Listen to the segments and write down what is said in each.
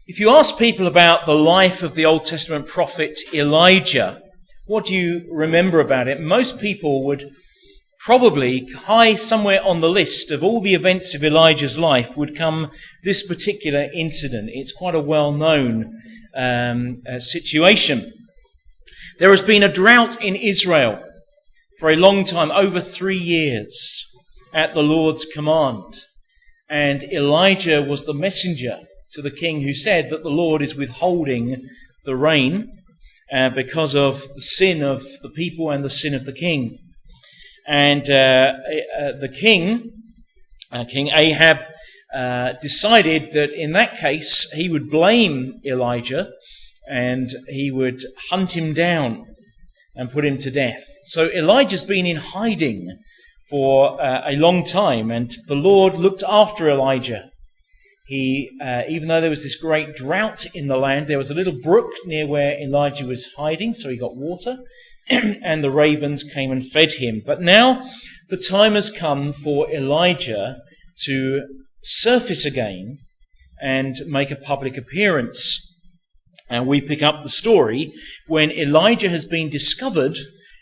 If you ask people about the life of the Old Testament prophet Elijah, what do you remember about it? Most people would probably, high somewhere on the list of all the events of Elijah's life, would come this particular incident. It's quite a well-known situation. There has been a drought in Israel for a long time, over 3 years, at the Lord's command. And Elijah was the messenger to the king who said that the Lord is withholding the rain because of the sin of the people and the sin of the king. And the king, King Ahab, decided that in that case he would blame Elijah and he would hunt him down and put him to death. So Elijah's been in hiding for a long time, and the Lord looked after Elijah. He, even though there was this great drought in the land, there was a little brook near where Elijah was hiding, so he got water, and the ravens came and fed him. But now the time has come for Elijah to surface again and make a public appearance. And we pick up the story when Elijah has been discovered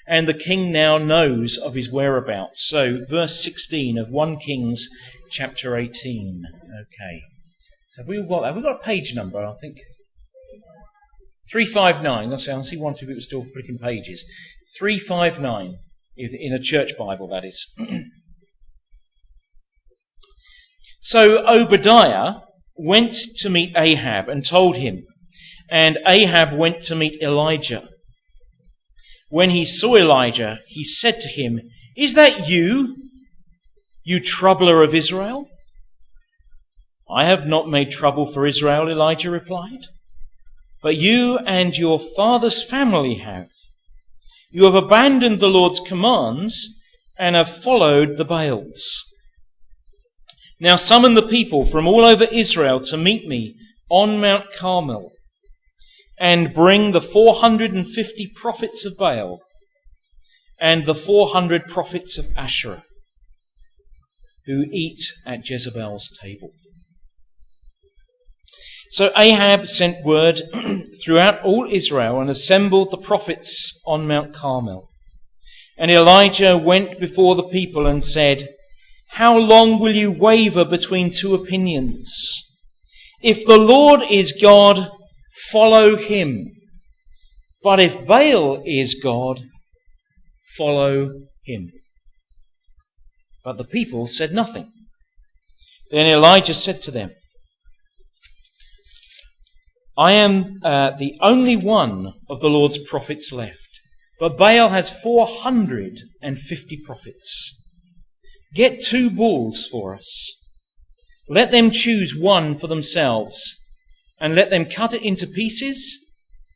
and the king now knows of his whereabouts. So verse 16 of 1 Kings chapter 18. Okay. So have we all got that? We've got a page number, I think. 359. I see one or two people still flicking pages. 359 in a church Bible, that is. So Obadiah went to meet Ahab and told him, and Ahab went to meet Elijah. When he saw Elijah, he said to him, "Is that you, you troubler of Israel?" "I have not made trouble for Israel," Elijah replied, "but you and your father's family have. You have abandoned the Lord's commands and have followed the Baals. Now summon the people from all over Israel to meet me on Mount Carmel, and bring the 450 prophets of Baal and the 400 prophets of Asherah who eat at Jezebel's table." So Ahab sent word throughout all Israel and assembled the prophets on Mount Carmel. And Elijah went before the people and said, "How long will you waver between two opinions? If the Lord is God, follow him. But if Baal is God, follow him." But the people said nothing. Then Elijah said to them, "I am the only one of the Lord's prophets left, but Baal has 450 prophets. Get 2 bulls for us. Let them choose one for themselves, and let them cut it into pieces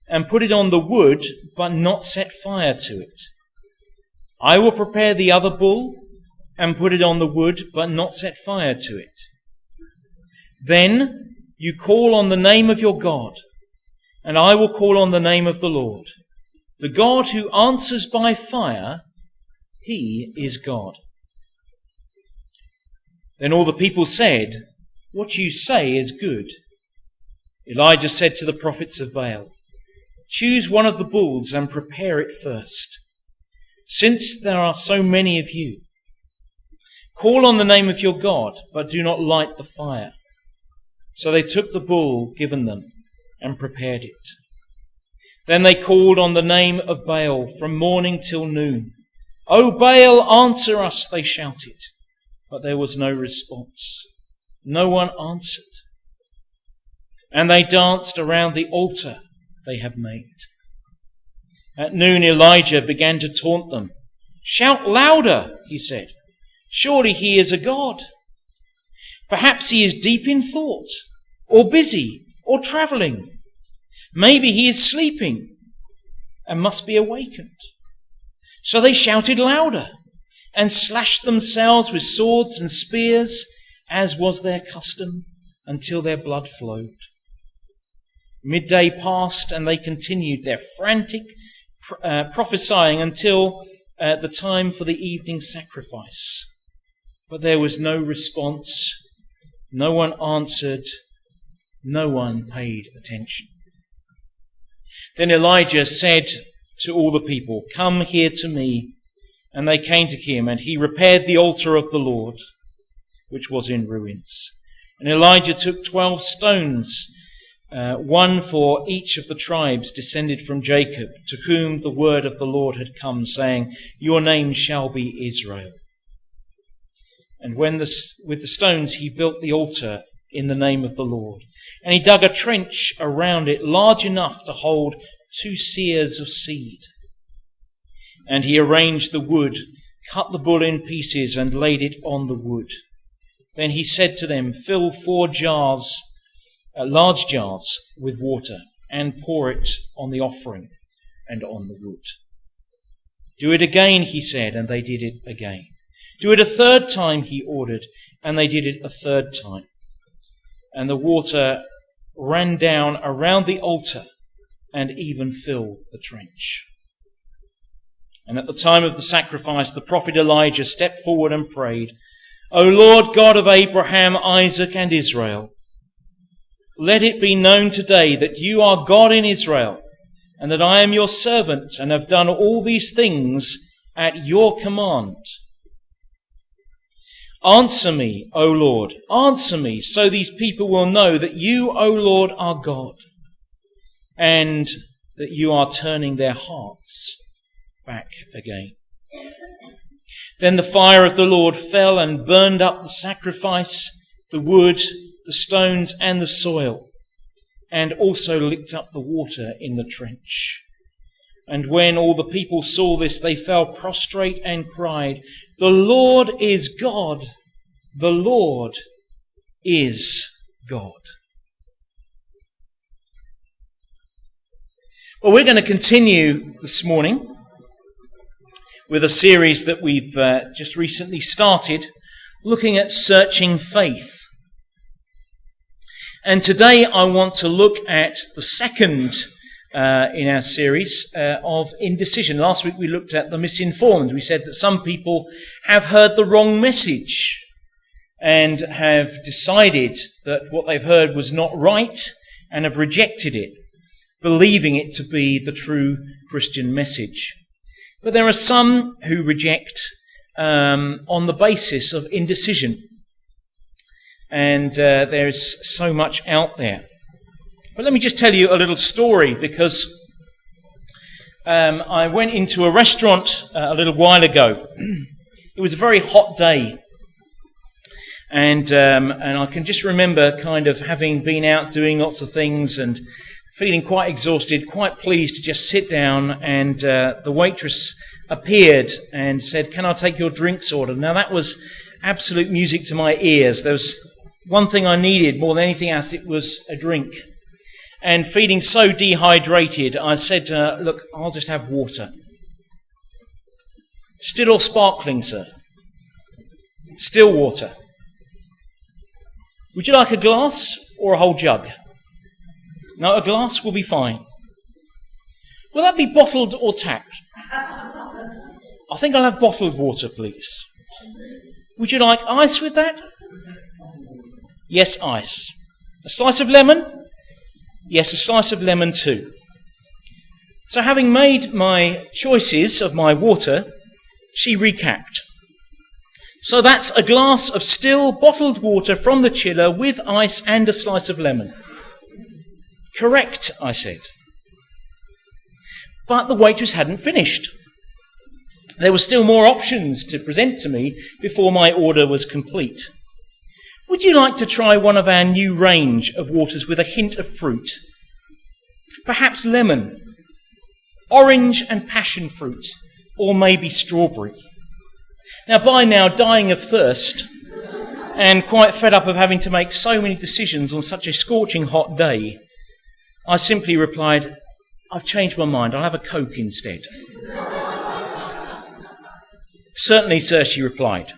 and put it on the wood, but not set fire to it. I will prepare the other bull and put it on the wood, but not set fire to it. Then you call on the name of your God, and I will call on the name of the Lord. The God who answers by fire, he is God." Then all the people said, "What you say is good." Elijah said to the prophets of Baal, "Choose one of the bulls and prepare it first, since there are so many of you. Call on the name of your God, but do not light the fire." So they took the bull given them and prepared it. Then they called on the name of Baal from morning till noon. "O Baal, answer us," they shouted. But there was no response. No one answered. And they danced around the altar they had made. At noon Elijah began to taunt them. "Shout louder," he said. "Surely he is a god. Perhaps he is deep in thought, or busy, or travelling. Maybe he is sleeping and must be awakened." So they shouted louder and slashed themselves with swords and spears, as was their custom, until their blood flowed. Midday passed, and they continued their frantic prophesying until the time for the evening sacrifice. But there was no response. No one answered. No one paid attention. Then Elijah said to all the people, "Come here to me." And they came to him, and he repaired the altar of the Lord, which was in ruins. And Elijah took 12 stones, one for each of the tribes descended from Jacob, to whom the word of the Lord had come, saying, "Your name shall be Israel." And with the stones he built the altar in the name of the Lord. And he dug a trench around it large enough to hold 2 seahs of seed. And he arranged the wood, cut the bull in pieces, and laid it on the wood. Then he said to them, "Fill 4 large jars with water, and pour it on the offering and on the wood." "Do it again," he said, and they did it again. "Do it a 3rd time," he ordered, and they did it a 3rd time. And the water ran down around the altar and even filled the trench. And at the time of the sacrifice, the prophet Elijah stepped forward and prayed, "O Lord God of Abraham, Isaac, and Israel, let it be known today that you are God in Israel, and that I am your servant and have done all these things at your command. Answer me, O Lord, answer me, so these people will know that you, O Lord, are God, and that you are turning their hearts back again." Then the fire of the Lord fell and burned up the sacrifice, the wood, the stones, and the soil, and also licked up the water in the trench. And when all the people saw this, they fell prostrate and cried, "The Lord is God! The Lord is God!" Well, we're going to continue this morning with a series that we've just recently started, looking at searching faith. And today I want to look at the second in our series of Indecision. Last week we looked at the misinformed. We said that some people have heard the wrong message and have decided that what they've heard was not right and have rejected it, believing it to be the true Christian message. But there are some who reject on the basis of indecision. And there's so much out there. But let me just tell you a little story, because I went into a restaurant a little while ago. It was a very hot day. And I can just remember kind of having been out doing lots of things and feeling quite exhausted, quite pleased to just sit down, and the waitress appeared and said, "Can I take your drinks order?" Now that was absolute music to my ears. There was one thing I needed more than anything else, it was a drink. And feeling so dehydrated, I said to her, "Look, I'll just have water." "Still or sparkling, sir?" "Still water." "Would you like a glass or a whole jug?" "No, a glass will be fine." "Will that be bottled or tapped?" "I think I'll have bottled water, please." "Would you like ice with that?" "Yes, ice." "A slice of lemon?" "Yes, a slice of lemon too." So having made my choices of my water, she recapped. "So that's a glass of still bottled water from the chiller with ice and a slice of lemon." "Correct," I said. But the waitress hadn't finished. There were still more options to present to me before my order was complete. "Would you like to try one of our new range of waters with a hint of fruit? Perhaps lemon, orange and passion fruit, or maybe strawberry?" Now, by now, dying of thirst and quite fed up of having to make so many decisions on such a scorching hot day, I simply replied, "I've changed my mind. I'll have a Coke instead." "Certainly, sir," she replied.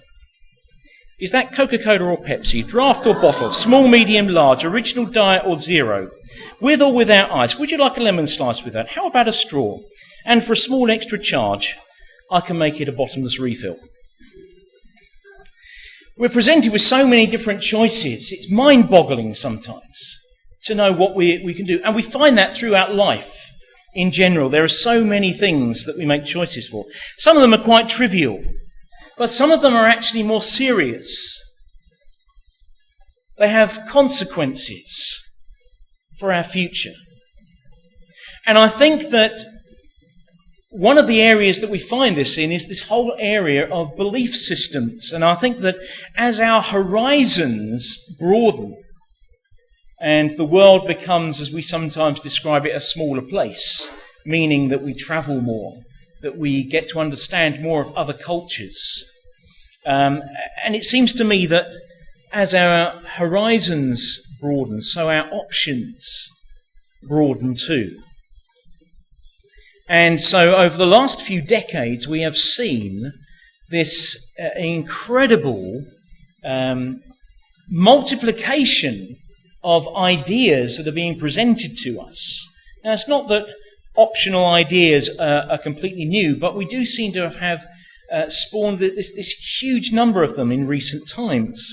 "Is that Coca-Cola or Pepsi? Draft or bottle? Small, medium, large? Original, diet or zero? With or without ice? Would you like a lemon slice with that? How about a straw? And for a small extra charge, I can make it a bottomless refill." We're presented with so many different choices. It's mind-boggling sometimes. to know what we can do. And we find that throughout life in general. There are so many things that we make choices for. Some of them are quite trivial, but some of them are actually more serious. They have consequences for our future. And I think that one of the areas that we find this in is this whole area of belief systems. And I think that as our horizons broaden and the world becomes, as we sometimes describe it, a smaller place, meaning that we travel more, that we get to understand more of other cultures. And it seems to me that as our horizons broaden, so our options broaden too. And so over the last few decades, we have seen this incredible multiplication of ideas that are being presented to us. Now, it's not that optional ideas are completely new, but we do seem to have spawned this huge number of them in recent times.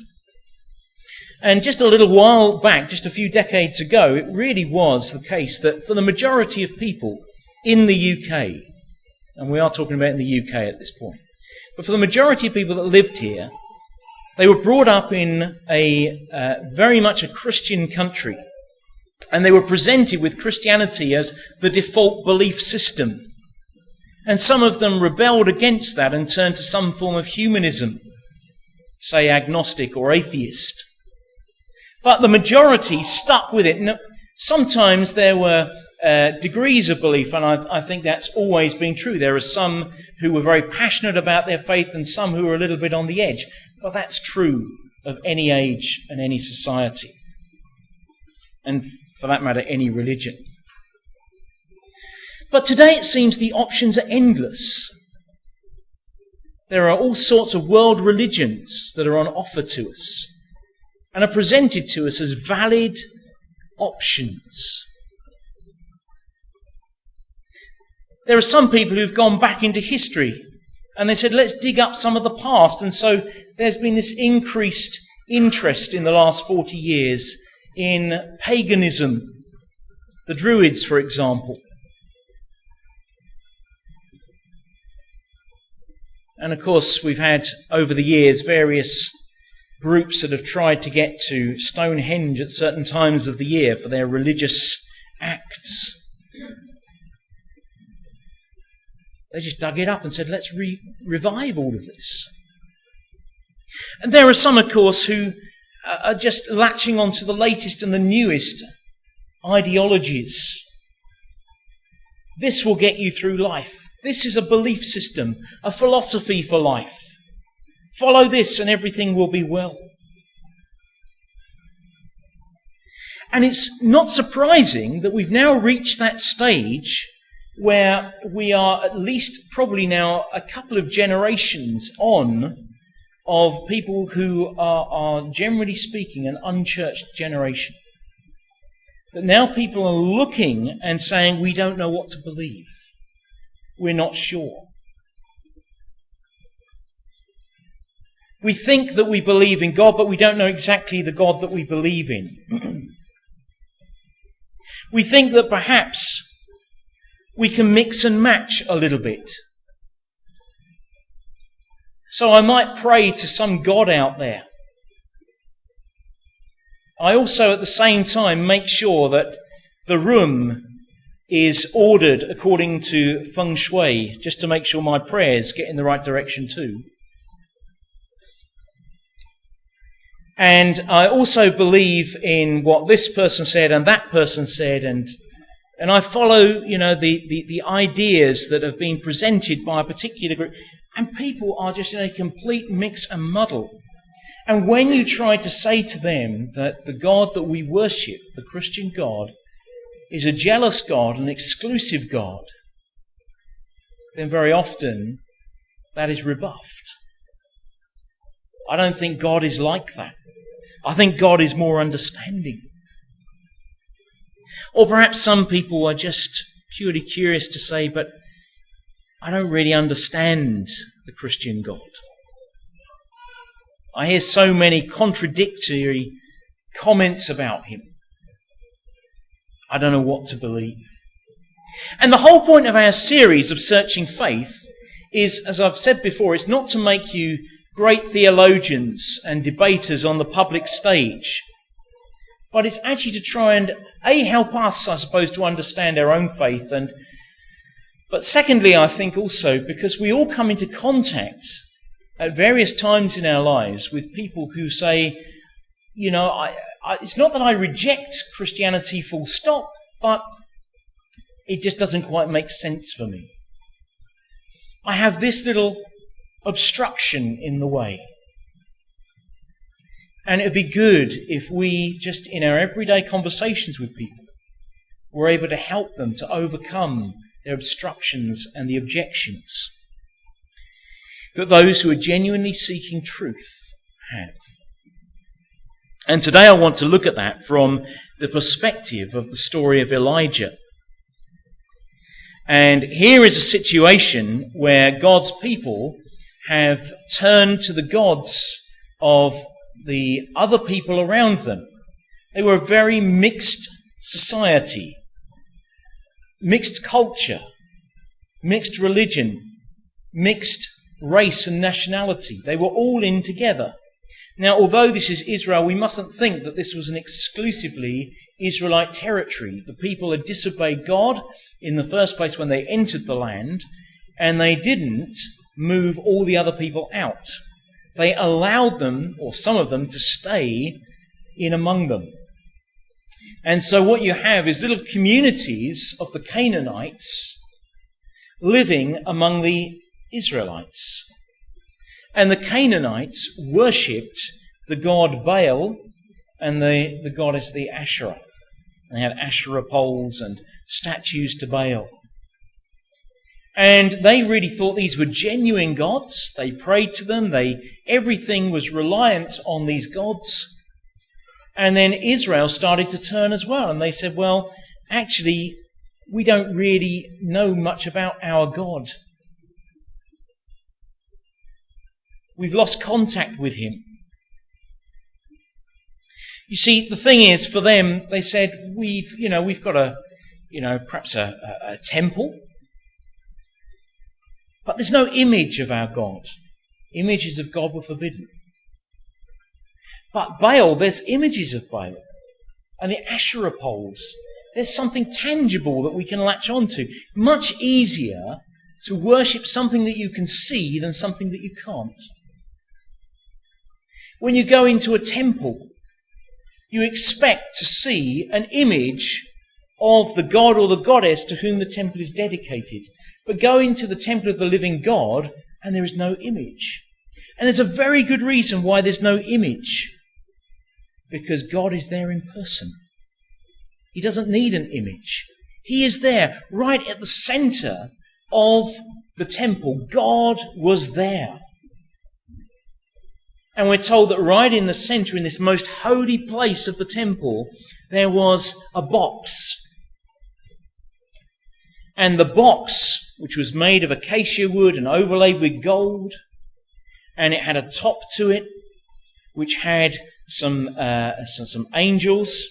And just a little while back, just a few decades ago, it really was the case that for the majority of people in the UK, and we are talking about in the UK at this point, but for the majority of people that lived here, they were brought up in a very much a Christian country, and they were presented with Christianity as the default belief system. And some of them rebelled against that and turned to some form of humanism, say agnostic or atheist. But the majority stuck with it. And sometimes there were degrees of belief, and I think that's always been true. There are some who were very passionate about their faith and some who were a little bit on the edge. But that's true of any age and any society. And for that matter, any religion. But today it seems the options are endless. There are all sorts of world religions that are on offer to us and are presented to us as valid options. There are some people who've gone back into history and they said, let's dig up some of the past. And so there's been this increased interest in the last 40 years in paganism. The Druids, for example. And of course, we've had over the years various groups that have tried to get to Stonehenge at certain times of the year for their religious acts. They just dug it up and said, let's revive all of this. And there are some, of course, who are just latching onto the latest and the newest ideologies. This will get you through life. This is a belief system, a philosophy for life. Follow this and everything will be well. And it's not surprising that we've now reached that stage where we are at least probably now a couple of generations on of people who are generally speaking an unchurched generation. That now people are looking and saying, we don't know what to believe. We're not sure. We think that we believe in God, but we don't know exactly the God that we believe in. We think that perhaps we can mix and match a little bit. So I might pray to some God out there. I also at the same time make sure that the room is ordered according to feng shui, just to make sure my prayers get in the right direction too. And I also believe in what this person said and that person said, and I follow, the ideas that have been presented by a particular group. And people are just in a complete mix and muddle. And when you try to say to them that the God that we worship, the Christian God, is a jealous God, an exclusive God, then very often that is rebuffed. I don't think God is like that. I think God is more understanding. Or perhaps some people are just purely curious to say, but I don't really understand the Christian God. I hear so many contradictory comments about him. I don't know what to believe. And the whole point of our series of Searching Faith is, as I've said before, it's not to make you great theologians and debaters on the public stage, but it's actually to try and, help us, I suppose, to understand our own faith, but secondly, I think also because we all come into contact at various times in our lives with people who say, it's not that I reject Christianity full stop, but it just doesn't quite make sense for me. I have this little obstruction in the way. And it would be good if we, just in our everyday conversations with people, were able to help them to overcome their obstructions and the objections that those who are genuinely seeking truth have. And today I want to look at that from the perspective of the story of Elijah. And here is a situation where God's people have turned to the gods of the other people around them. They were a very mixed society, mixed culture, mixed religion, mixed race and nationality. They were all in together. Now, although this is Israel, we mustn't think that this was an exclusively Israelite territory. The people had disobeyed God in the first place when they entered the land, and they didn't move all the other people out. They allowed them, or some of them, to stay in among them. And so what you have is little communities of the Canaanites living among the Israelites. And the Canaanites worshipped the god Baal and the goddess the Asherah. They had Asherah poles and statues to Baal. And they really thought these were genuine gods. They prayed to them. Everything was reliant on these gods. And then Israel started to turn as well. And they said, well, actually, we don't really know much about our God. We've lost contact with him. You see, the thing is, for them, they said, we've got perhaps a temple, but there's no image of our God. Images of God were forbidden. But Baal, there's images of Baal. And the Asherah poles, there's something tangible that we can latch onto. Much easier to worship something that you can see than something that you can't. When you go into a temple, you expect to see an image of the god or the goddess to whom the temple is dedicated. But go into the temple of the living God and there is no image. And there's a very good reason why there's no image. Because God is there in person. He doesn't need an image. He is there right at the center of the temple. God was there. And we're told that right in the center, in this most holy place of the temple, there was a box. And the box, which was made of acacia wood and overlaid with gold, and it had a top to it, which had some angels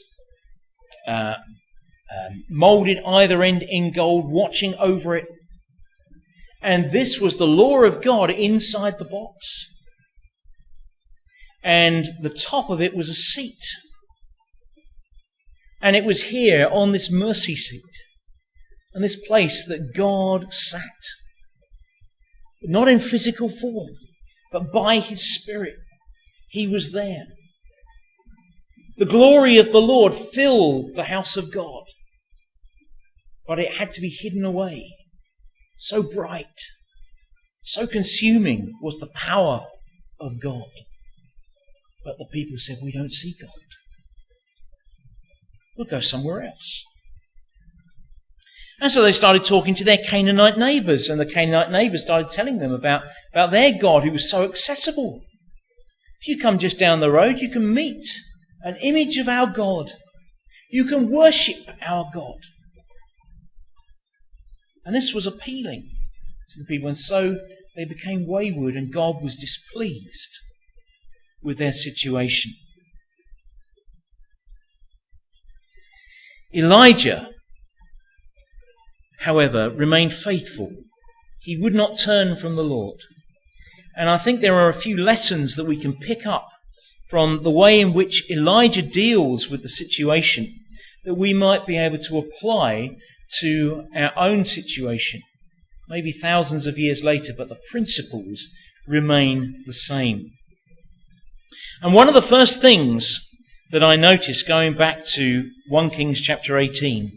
molded either end in gold, watching over it. And this was the law of God inside the box. And the top of it was a seat. And it was here on this mercy seat, on this place that God sat. Not in physical form, but by his Spirit. He was there. The glory of the Lord filled the house of God. But it had to be hidden away. So bright, so consuming was the power of God. But the people said, we don't see God. We'll go somewhere else. And so they started talking to their Canaanite neighbours, and the Canaanite neighbours started telling them about their God who was so accessible. If you come just down the road, you can meet an image of our God. You can worship our God. And this was appealing to the people, and so they became wayward, and God was displeased with their situation. Elijah, however, remained faithful. He would not turn from the Lord. And I think there are a few lessons that we can pick up from the way in which Elijah deals with the situation that we might be able to apply to our own situation, maybe thousands of years later, but the principles remain the same. And one of the first things that I noticed going back to 1 Kings chapter 18,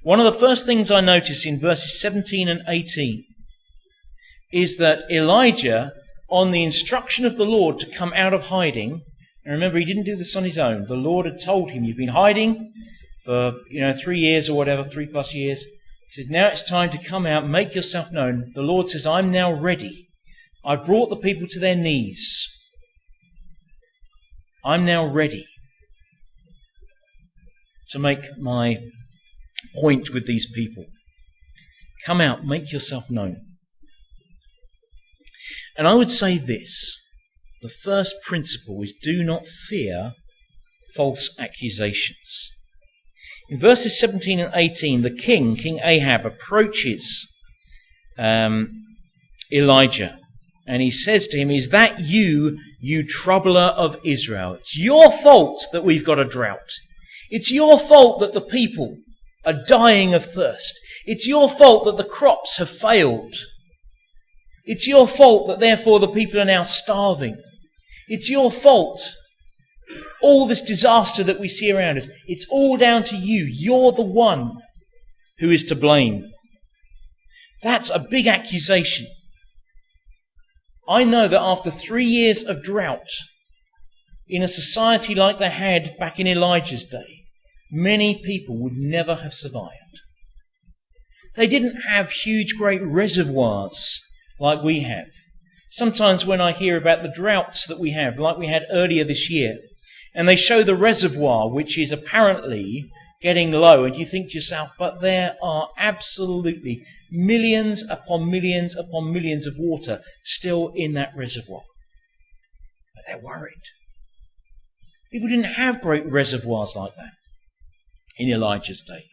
one of the first things I noticed in verses 17 and 18 is that Elijah, on the instruction of the Lord to come out of hiding, and remember, he didn't do this on his own. The Lord had told him, you've been hiding for 3 years or whatever, 3+ years. He said, now it's time to come out, make yourself known. The Lord says, I'm now ready. I've brought the people to their knees. I'm now ready to make my point with these people. Come out, make yourself known. And I would say this, the first principle is do not fear false accusations. In verses 17 and 18, the king, King Ahab, approaches Elijah and he says to him, is that you troubler of Israel? It's your fault that we've got a drought. It's your fault that the people are dying of thirst. It's your fault that the crops have failed. It's your fault that therefore the people are now starving. It's your fault. All this disaster that we see around us, it's all down to you. You're the one who is to blame. That's a big accusation. I know that after 3 years of drought, in a society like they had back in Elijah's day, many people would never have survived. They didn't have huge, great reservoirs like we have. Sometimes when I hear about the droughts that we have, like we had earlier this year, and they show the reservoir, which is apparently getting low, and you think to yourself, but there are absolutely millions upon millions upon millions of water still in that reservoir. But they're worried. People didn't have great reservoirs like that in Elijah's day.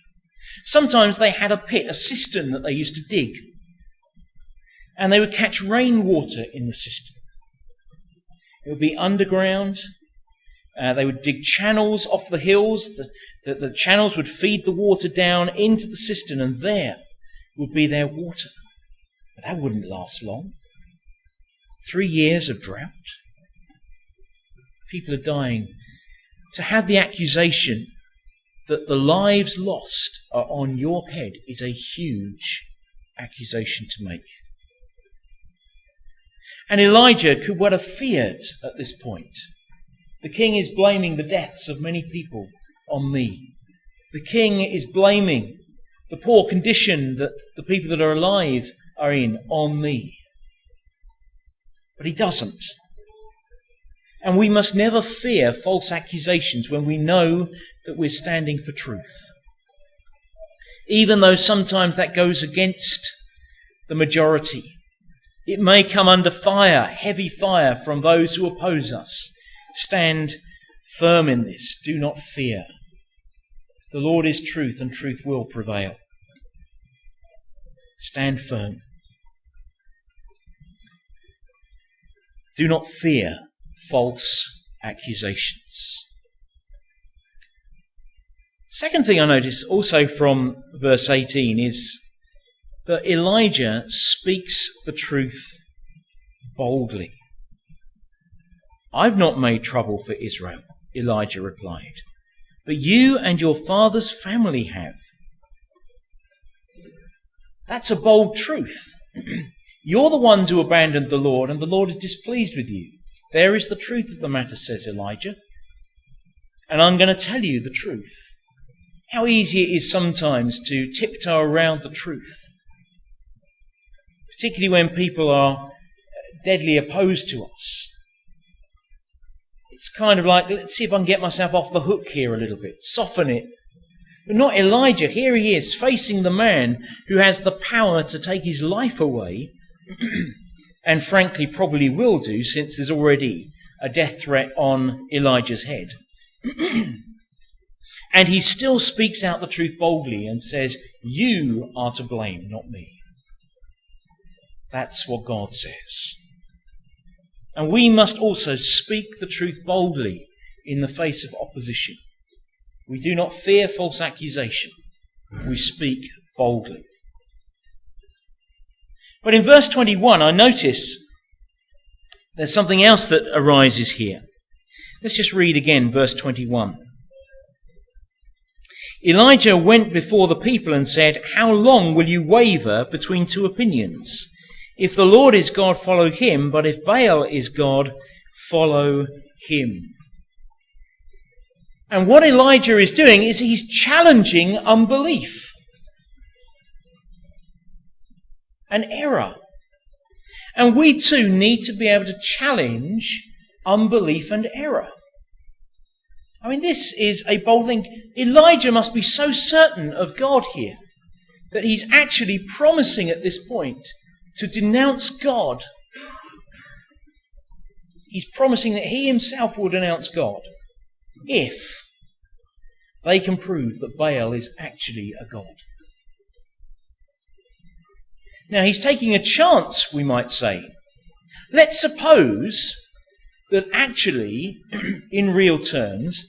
Sometimes they had a pit, a cistern that they used to dig, and they would catch rainwater in the cistern. It would be underground. They would dig channels off the hills. The channels would feed the water down into the cistern, and there would be their water. But that wouldn't last long. 3 years of drought. People are dying. To have the accusation that the lives lost are on your head is a huge accusation to make. And Elijah could well have feared at this point. The king is blaming the deaths of many people on me. The king is blaming the poor condition that the people that are alive are in on me. But he doesn't. And we must never fear false accusations when we know that we're standing for truth. Even though sometimes that goes against the majority. It may come under fire, heavy fire from those who oppose us. Stand firm in this. Do not fear. The Lord is truth, and truth will prevail. Stand firm. Do not fear false accusations. Second thing I notice also from verse 18 is that Elijah speaks the truth boldly. I've not made trouble for Israel, Elijah replied, but you and your father's family have. That's a bold truth. You're the ones who abandoned the Lord, and the Lord is displeased with you. There is the truth of the matter, says Elijah. And I'm going to tell you the truth. How easy it is sometimes to tiptoe around the truth. Particularly when people are deadly opposed to us. It's kind of like, let's see if I can get myself off the hook here a little bit. Soften it. But not Elijah. Here he is, facing the man who has the power to take his life away. And frankly probably will do, since there's already a death threat on Elijah's head. And he still speaks out the truth boldly and says, you are to blame, not me. That's what God says. And we must also speak the truth boldly in the face of opposition. We do not fear false accusation. We speak boldly. But in verse 21, I notice there's something else that arises here. Let's just read again verse 21. Elijah went before the people and said, how long will you waver between two opinions? If the Lord is God, follow him, but if Baal is God, follow him. And what Elijah is doing is he's challenging unbelief and error. And we too need to be able to challenge unbelief and error. I mean, this is a bold thing. Elijah must be so certain of God here that he's actually promising at this point to denounce God. He's promising that he himself will denounce God if they can prove that Baal is actually a god. Now, he's taking a chance, we might say. Let's suppose that actually, in real terms,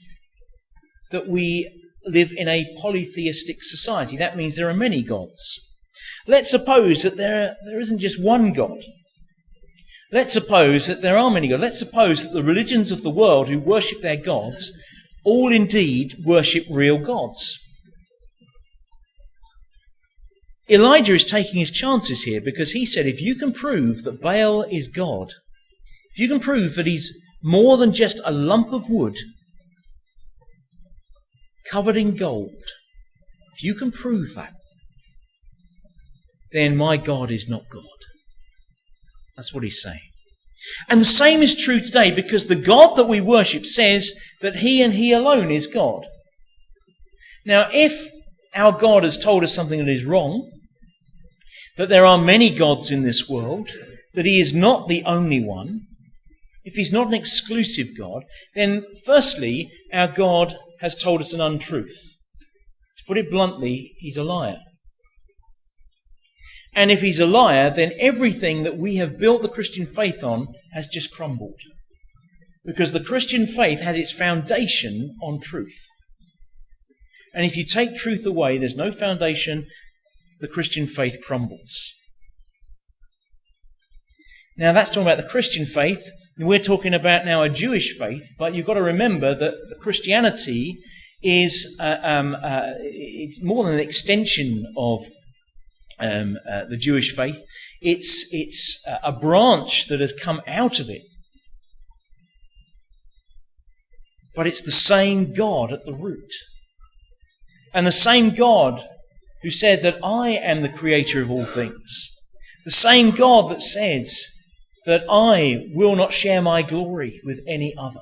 that we live in a polytheistic society. That means there are many gods. Let's suppose that there isn't just one God. Let's suppose that there are many gods. Let's suppose that the religions of the world who worship their gods all indeed worship real gods. Elijah is taking his chances here because he said, if you can prove that Baal is God, if you can prove that he's more than just a lump of wood covered in gold, if you can prove that, then my God is not God. That's what he's saying. And the same is true today because the God that we worship says that he and he alone is God. Now, if our God has told us something that is wrong, that there are many gods in this world, that he is not the only one, if he's not an exclusive God, then firstly, our God has told us an untruth. To put it bluntly, he's a liar. And if he's a liar, then everything that we have built the Christian faith on has just crumbled. Because the Christian faith has its foundation on truth. And if you take truth away, there's no foundation, the Christian faith crumbles. Now that's talking about the Christian faith. We're talking about now a Jewish faith, but you've got to remember that the Christianity is it's more than an extension of the Jewish faith. It's a branch that has come out of it. But it's the same God at the root. And the same God who said that I am the creator of all things. The same God that says that I will not share my glory with any other.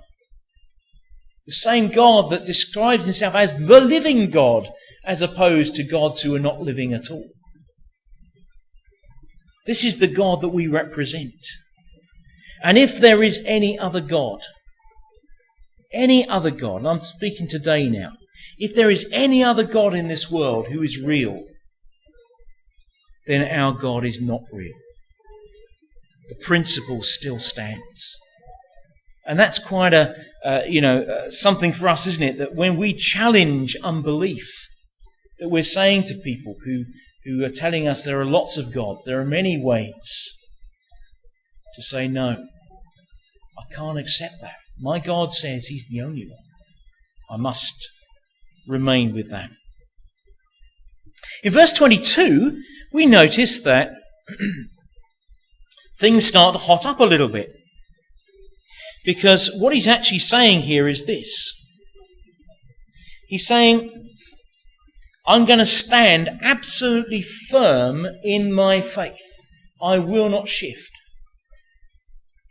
The same God that describes himself as the living God, as opposed to gods who are not living at all. This is the God that we represent. And if there is any other God, and I'm speaking today now, if there is any other God in this world who is real, then our God is not real. The principle still stands. And that's quite something for us, isn't it? That when we challenge unbelief, that we're saying to people who are telling us there are lots of gods, there are many ways, to say, no, I can't accept that. My God says he's the only one. I must remain with that. In verse 22, we notice that things start to hot up a little bit. Because what he's actually saying here is this. He's saying, I'm going to stand absolutely firm in my faith. I will not shift.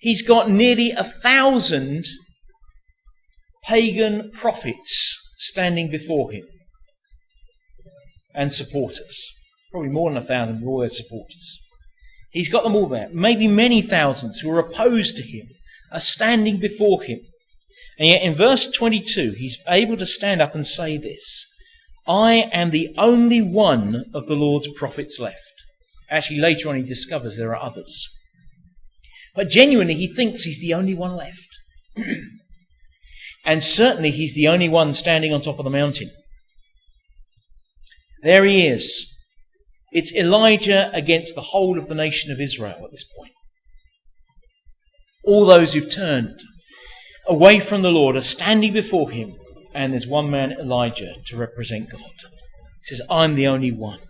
He's got nearly 1,000 pagan prophets standing before him and supporters. Probably more than 1,000 with all their supporters. He's got them all there. Maybe many thousands who are opposed to him are standing before him. And yet in verse 22, he's able to stand up and say this: I am the only one of the Lord's prophets left. Actually, later on he discovers there are others. But genuinely, he thinks he's the only one left. And certainly he's the only one standing on top of the mountain. There he is. It's Elijah against the whole of the nation of Israel at this point. All those who've turned away from the Lord are standing before him, and there's one man, Elijah, to represent God. He says, I'm the only one.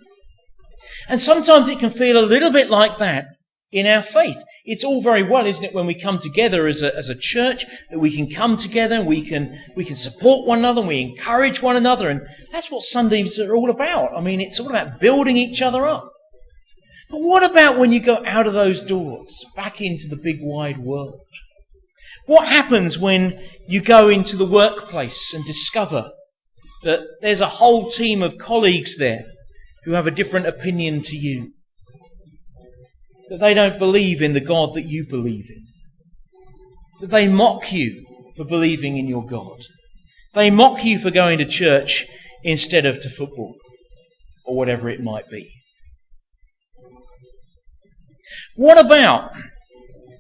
And sometimes it can feel a little bit like that in our faith. It's all very well, isn't it, when we come together as a church, that we can come together and we can support one another and we encourage one another. And that's what Sundays are all about. I mean, it's all about building each other up. But what about when you go out of those doors, back into the big wide world? What happens when you go into the workplace and discover that there's a whole team of colleagues there who have a different opinion to you? That they don't believe in the God that you believe in. That they mock you for believing in your God. They mock you for going to church instead of to football or whatever it might be. What about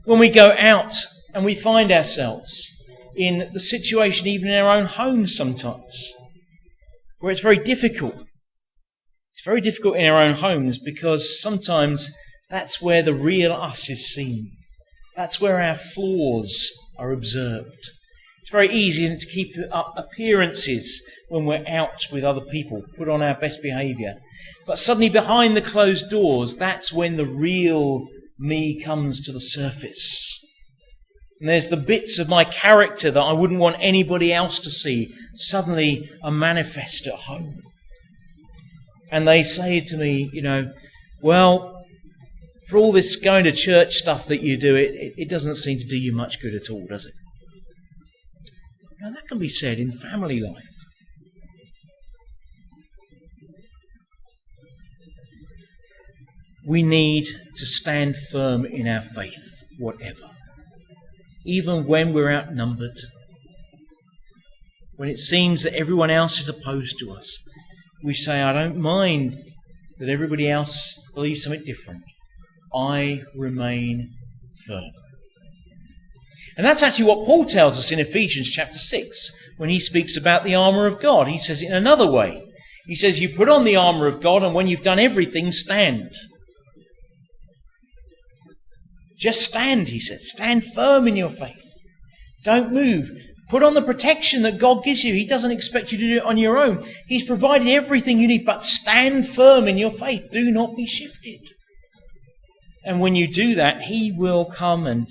when we go out and we find ourselves in the situation even in our own homes sometimes, where it's very difficult? It's very difficult in our own homes because sometimes that's where the real us is seen. That's where our flaws are observed. It's very easy to keep up appearances when we're out with other people, put on our best behaviour. But suddenly behind the closed doors, that's when the real me comes to the surface. And there's the bits of my character that I wouldn't want anybody else to see suddenly are manifest at home. And they say to me, well, for all this going to church stuff that you do, it doesn't seem to do you much good at all, does it? Now that can be said in family life. We need to stand firm in our faith, whatever. Even when we're outnumbered, when it seems that everyone else is opposed to us, we say, I don't mind that everybody else believes something different. I remain firm. And that's actually what Paul tells us in Ephesians chapter 6, when he speaks about the armour of God. He says it in another way. He says, you put on the armour of God, and when you've done everything, stand. Just stand, he says. Stand firm in your faith. Don't move. Put on the protection that God gives you. He doesn't expect you to do it on your own. He's provided everything you need, but stand firm in your faith. Do not be shifted. And when you do that, he will come and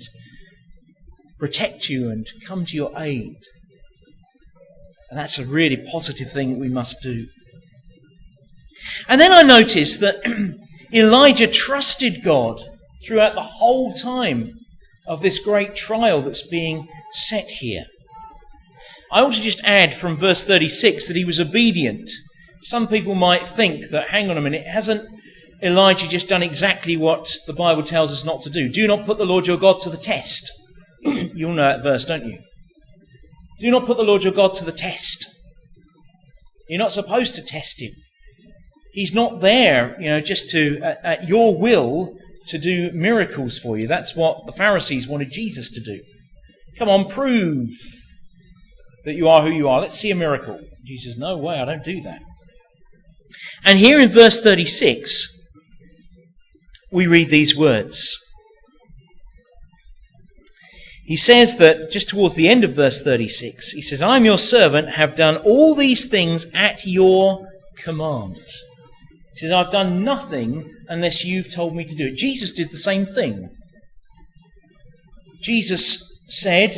protect you and come to your aid. And that's a really positive thing that we must do. And then I noticed that Elijah trusted God throughout the whole time of this great trial that's being set here. I ought to just add from verse 36 that he was obedient. Some people might think that, hang on a minute, hasn't Elijah just done exactly what the Bible tells us not to do? Do not put the Lord your God to the test. You'll know that verse, don't you? Do not put the Lord your God to the test. You're not supposed to test him. He's not there, just to, at your will, to do miracles for you. That's what the Pharisees wanted Jesus to do. Come on, prove that you are who you are. Let's see a miracle. Jesus says, no way, I don't do that. And here in verse 36, we read these words. He says that, just towards the end of verse 36, he says, I am your servant, have done all these things at your command. He says, I've done nothing unless you've told me to do it. Jesus did the same thing. Jesus said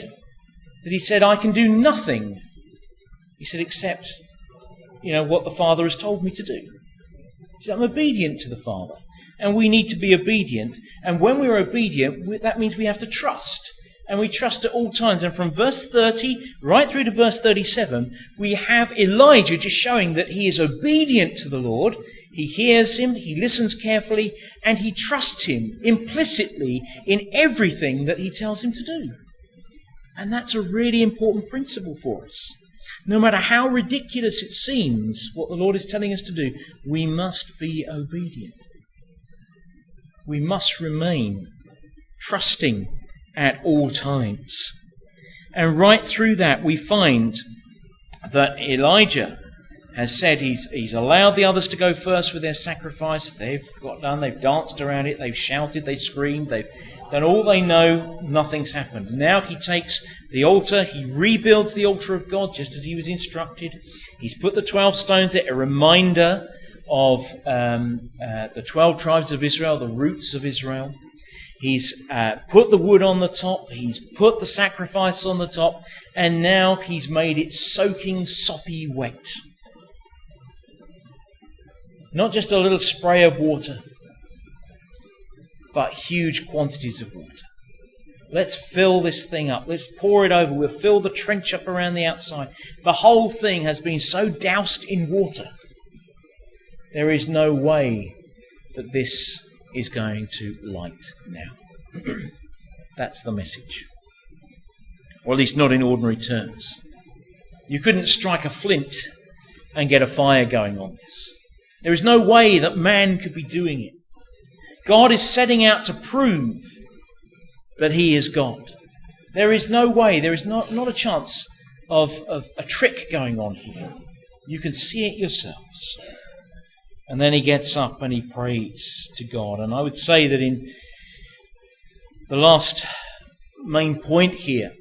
that he said, I can do nothing. He said, except, what the Father has told me to do. He said, I'm obedient to the Father. And we need to be obedient. And when we're obedient, that means we have to trust. And we trust at all times. And from verse 30 right through to verse 37, we have Elijah just showing that he is obedient to the Lord. He hears him, he listens carefully, and he trusts him implicitly in everything that he tells him to do. And that's a really important principle for us. No matter how ridiculous it seems, what the Lord is telling us to do, we must be obedient. We must remain trusting at all times. And right through that, we find that Elijah has said he's allowed the others to go first with their sacrifice. They've got done, they've danced around it, they've shouted, they've screamed, they've done all they know, nothing's happened. Now he takes the altar, he rebuilds the altar of God just as he was instructed. He's put the 12 stones there, a reminder of the 12 tribes of Israel, the roots of Israel. He's put the wood on the top, he's put the sacrifice on the top, and now he's made it soaking, soppy wet. Not just a little spray of water, but huge quantities of water. Let's fill this thing up. Let's pour it over. We'll fill the trench up around the outside. The whole thing has been so doused in water. There is no way that this is going to light now. That's the message. Or at least not in ordinary terms. You couldn't strike a flint and get a fire going on this. There is no way that man could be doing it. God is setting out to prove that he is God. There is no way, there is not a chance of a trick going on here. You can see it yourselves. And then he gets up and he prays to God. And I would say that in the last main point here,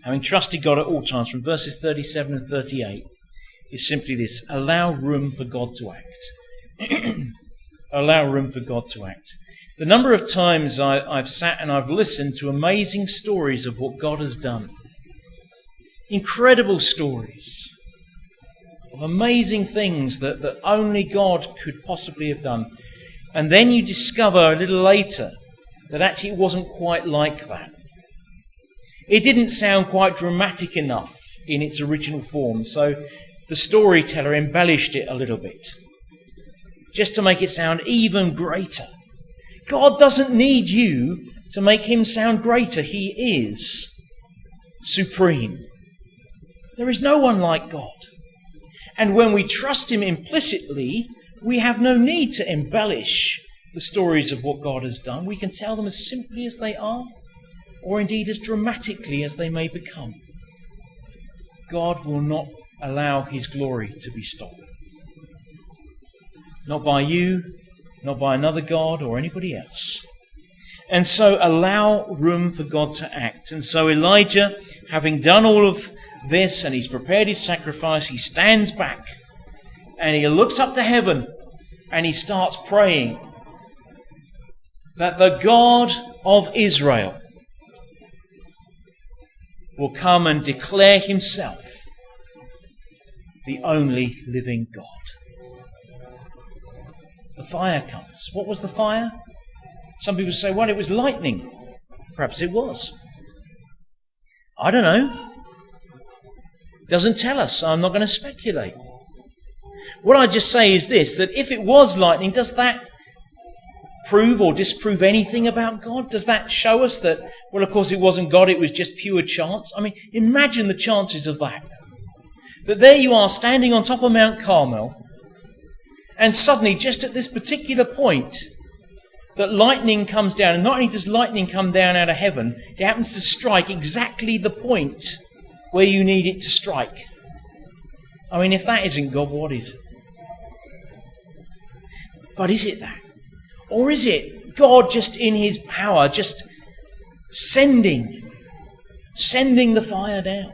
having trusted God at all times, from verses 37 and 38, is simply this: allow room for God to act. Allow room for God to act. The number of times I've sat and I've listened to amazing stories of what God has done. Incredible stories of amazing things that only God could possibly have done. And then you discover a little later that actually it wasn't quite like that. It didn't sound quite dramatic enough in its original form, so the storyteller embellished it a little bit, just to make it sound even greater. God doesn't need you to make him sound greater. He is supreme. There is no one like God. And when we trust him implicitly, we have no need to embellish the stories of what God has done. We can tell them as simply as they are, or indeed as dramatically as they may become. God will not allow his glory to be stolen. Not by you, not by another God or anybody else. And so allow room for God to act. And so Elijah, having done all of this and he's prepared his sacrifice, he stands back and he looks up to heaven and he starts praying that the God of Israel will come and declare himself the only living God. The fire comes. What was the fire? Some people say, well, it was lightning. Perhaps it was. I don't know. Doesn't tell us, so I'm not going to speculate. What I just say is this, that if it was lightning, does that prove or disprove anything about God? Does that show us that, well, of course it wasn't God, it was just pure chance? I mean, imagine the chances of that. That there you are standing on top of Mount Carmel, and suddenly, just at this particular point, that lightning comes down. And not only does lightning come down out of heaven, it happens to strike exactly the point where you need it to strike. I mean, if that isn't God, what is it? But is it that? Or is it God just in his power, just sending the fire down?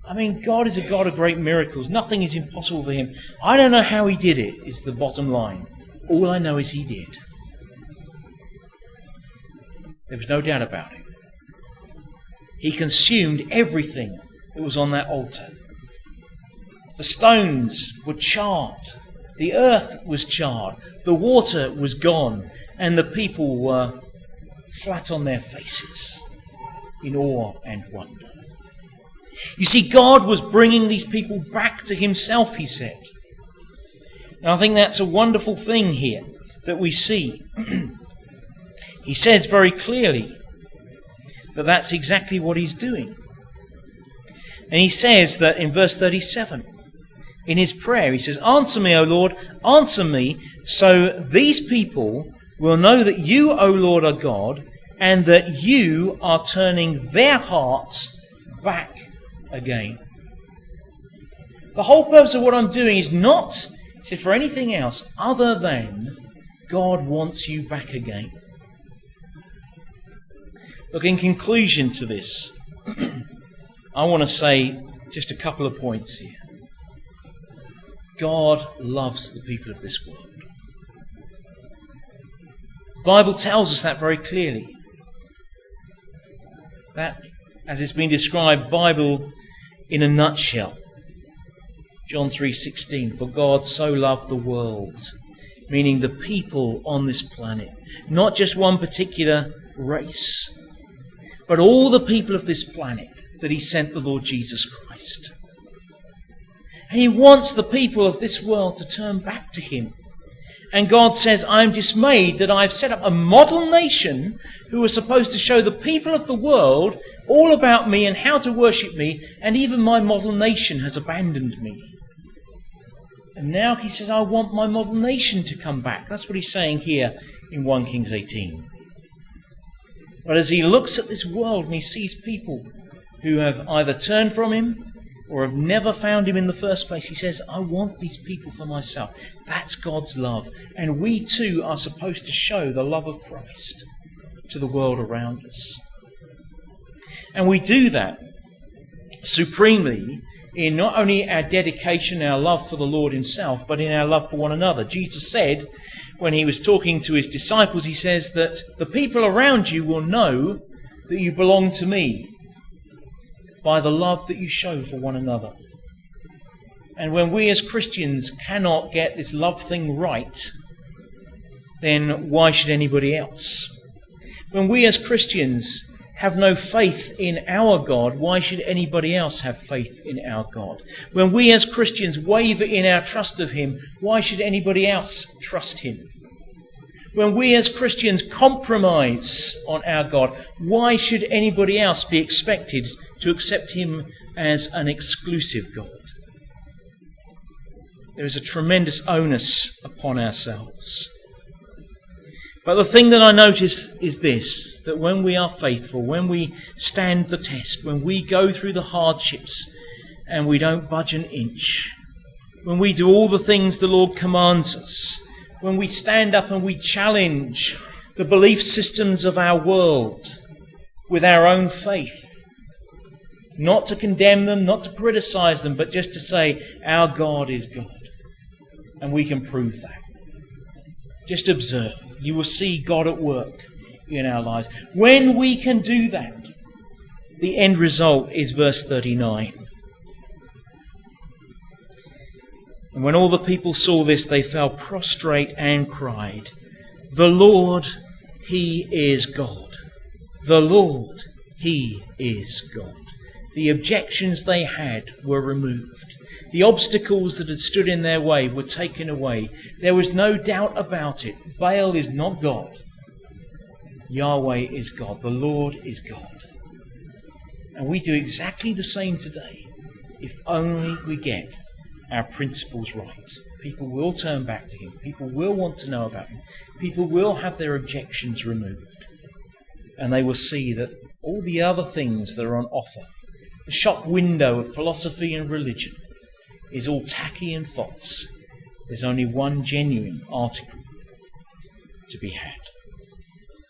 I mean, God is a God of great miracles. Nothing is impossible for him. I don't know how he did it, is the bottom line. All I know is he did. There was no doubt about it. He consumed everything that was on that altar. The stones were charred. The earth was charred. The water was gone. And the people were flat on their faces in awe and wonder. You see, God was bringing these people back to himself, he said. And I think that's a wonderful thing here that we see. He says very clearly that that's exactly what he's doing. And he says that in verse 37, in his prayer, he says, "Answer me, O Lord, answer me, so these people will know that you, O Lord, are God, and that you are turning their hearts back again." The whole purpose of what I'm doing is not, he said, for anything else other than God wants you back again. Look, in conclusion to this, I want to say just a couple of points here. God loves the people of this world. The Bible tells us that very clearly. That, as it's been described, Bible in a nutshell. John 3:16, "For God so loved the world," meaning the people on this planet, not just one particular race, but all the people of this planet, that he sent the Lord Jesus Christ. And he wants the people of this world to turn back to him. And God says, "I am dismayed that I've set up a model nation who are supposed to show the people of the world all about me and how to worship me, and even my model nation has abandoned me." And now he says, "I want my model nation to come back." That's what he's saying here in 1 Kings 18. But as he looks at this world and he sees people who have either turned from him or have never found him in the first place, he says, "I want these people for myself." That's God's love. And we too are supposed to show the love of Christ to the world around us. And we do that supremely in not only our dedication, our love for the Lord himself, but in our love for one another. Jesus said, when he was talking to his disciples, he says that the people around you will know that you belong to me by the love that you show for one another. And when we as Christians cannot get this love thing right, then why should anybody else? When we as Christians have no faith in our God, why should anybody else have faith in our God? When we as Christians waver in our trust of him, why should anybody else trust him? When we as Christians compromise on our God, why should anybody else be expected to accept him as an exclusive God? There is a tremendous onus upon ourselves. But the thing that I notice is this, that when we are faithful, when we stand the test, when we go through the hardships and we don't budge an inch, when we do all the things the Lord commands us, when we stand up and we challenge the belief systems of our world with our own faith, not to condemn them, not to criticize them, but just to say, our God is God. And we can prove that. Just observe. You will see God at work in our lives. When we can do that, the end result is verse 39. And when all the people saw this, they fell prostrate and cried, "The Lord, he is God. The Lord, he is God." The objections they had were removed. The obstacles that had stood in their way were taken away. There was no doubt about it. Baal is not God. Yahweh is God. The Lord is God. And we do exactly the same today, if only we get our principles right. People will turn back to him. People will want to know about him. People will have their objections removed. And they will see that all the other things that are on offer, the shop window of philosophy and religion, is all tacky and false. There's only one genuine article to be had.